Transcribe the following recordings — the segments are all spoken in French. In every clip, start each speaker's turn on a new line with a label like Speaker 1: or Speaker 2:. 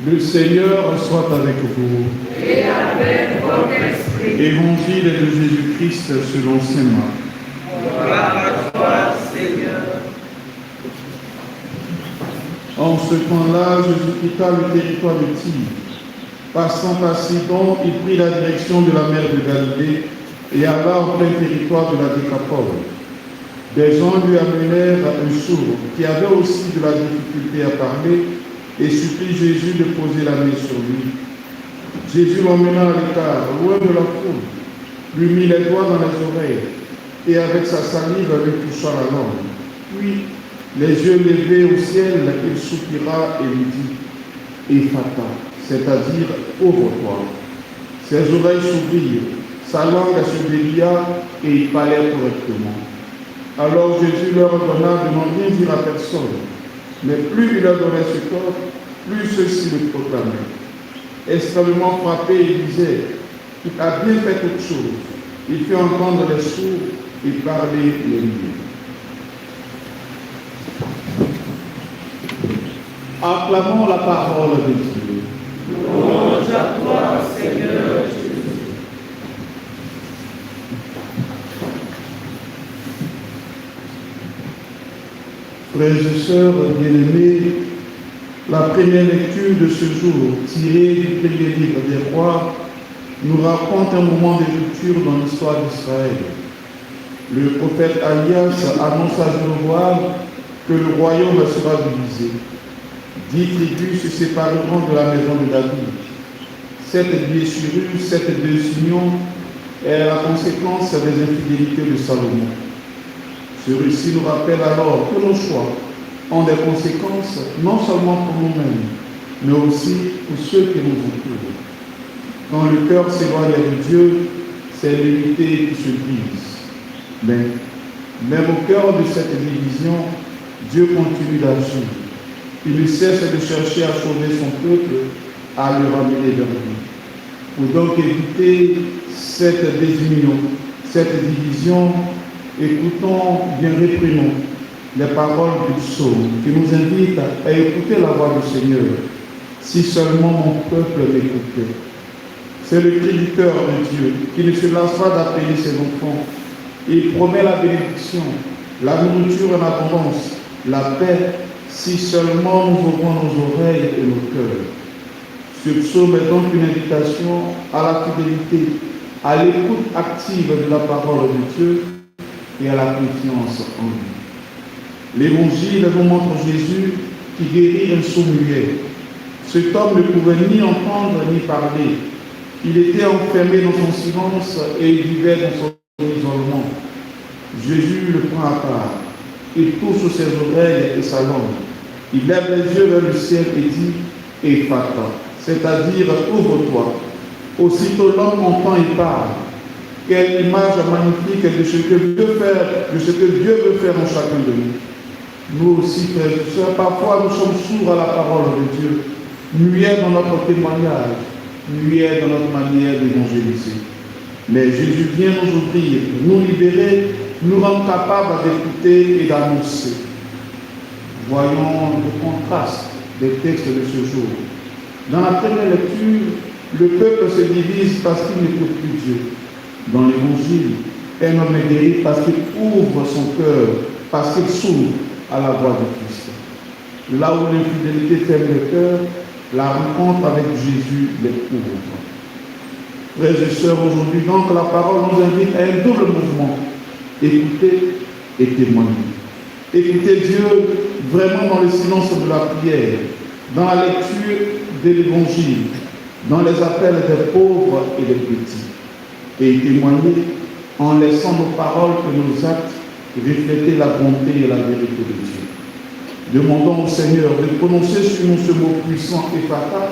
Speaker 1: Le Seigneur soit avec vous.
Speaker 2: Et avec votre esprit.
Speaker 1: Évangile de Jésus-Christ selon saint Marc.
Speaker 2: Gloire à toi, Seigneur.
Speaker 1: En ce temps-là, Jésus quitta le territoire de Tyr. Passant par Sidon, il prit la direction de la mer de Galilée et alla en plein territoire de la Décapole. Des gens lui amenèrent un sourd qui avait aussi de la difficulté à parler et supplie Jésus de poser la main sur lui. Jésus l'emmena à l'écart, loin de la foule, lui mit les doigts dans les oreilles et avec sa salive lui toucha la langue. Puis, les yeux levés au ciel, il soupira et lui dit « Ephata », c'est-à-dire « ouvre-toi ». Ses oreilles s'ouvrirent, sa langue se délia et il parlait correctement. Alors Jésus leur ordonna de n'en rien dire à personne, mais plus il leur donnait ce corps, plus ceux-ci le proclamaient. Extrêmement frappé, il disait « Il a bien fait toute chose. Il fait entendre les sourds et parler les muets. » Acclamons la parole de Dieu.
Speaker 2: Louange à toi, Seigneur Jésus.
Speaker 1: Frères et sœurs bien-aimés, la première lecture de ce jour, tirée du premier livre des rois, nous raconte un moment de rupture dans l'histoire d'Israël. Le prophète Alias annonce à Jéroboam que le royaume sera divisé. 10 tribus se sépareront de la maison de David. Cette blessure, cette désunion est la conséquence des infidélités de Salomon. Ce récit nous rappelle alors que nos choix ont des conséquences non seulement pour nous-mêmes, mais aussi pour ceux qui nous entourent. Quand le cœur s'éloigne de Dieu, c'est l'unité qui se brise. Mais même au cœur de cette division, Dieu continue d'agir. Il ne cesse de chercher à sauver son peuple, à le ramener vers lui. Pour donc éviter cette désunion, cette division, écoutons, bien réprimons les paroles du psaume qui nous invitent à écouter la voix du Seigneur. Si seulement mon peuple m'écoutait. C'est le cri du cœur de Dieu qui ne se lasse pas d'appeler ses enfants. Il promet la bénédiction, la nourriture en abondance, la paix, si seulement nous ouvrons nos oreilles et nos cœurs. Ce psaume est donc une invitation à la fidélité, à l'écoute active de la parole de Dieu et à la confiance en lui. L'Évangile nous montre Jésus qui guérit un sourd muet. Cet homme ne pouvait ni entendre ni parler. Il était enfermé dans son silence et il vivait dans son isolement. Jésus le prend à part. Il touche ses oreilles et sa langue. Il lève les yeux vers le ciel et dit « Ephata », c'est-à-dire « ouvre-toi ». Aussitôt l'homme entend et parle. Quelle image magnifique de ce que Dieu veut faire en chacun de nous. Nous aussi, frères et sœurs, parfois nous sommes sourds à la parole de Dieu, muets dans notre témoignage, muets dans notre manière d'évangéliser. Mais Jésus vient nous ouvrir, nous libérer, nous rendre capables d'écouter et d'annoncer. Voyons le contraste des textes de ce jour. Dans la première lecture, le peuple se divise parce qu'il n'écoute plus Dieu. Dans l'Évangile, un homme est guéri parce qu'il ouvre son cœur, parce qu'il s'ouvre à la voix de Christ. Là où l'infidélité ferme le cœur, la rencontre avec Jésus les ouvre. Frères et sœurs, aujourd'hui, donc, la parole nous invite à un double mouvement. Écouter et témoigner. Écouter Dieu vraiment dans le silence de la prière, dans la lecture de l'Évangile, dans les appels des pauvres et des petits. Et témoigner en laissant nos paroles et nos actes refléter la bonté et la vérité de Dieu. Demandons au Seigneur de prononcer sur nous ce mot puissant et fatal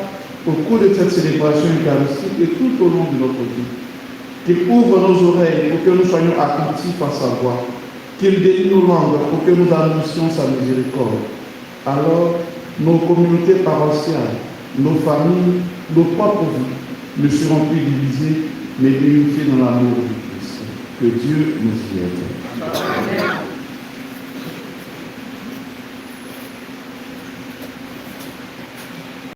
Speaker 1: au cours de cette célébration eucharistique et tout au long de notre vie. Qu'il ouvre nos oreilles pour que nous soyons attentifs à sa voix. Qu'il délie nos langues pour que nous annoncions sa miséricorde. Alors, nos communautés paroissiales, nos familles, nos propres vies ne seront plus divisées, mais unifiées dans l'amour du Christ. Que Dieu nous y aide. Amen.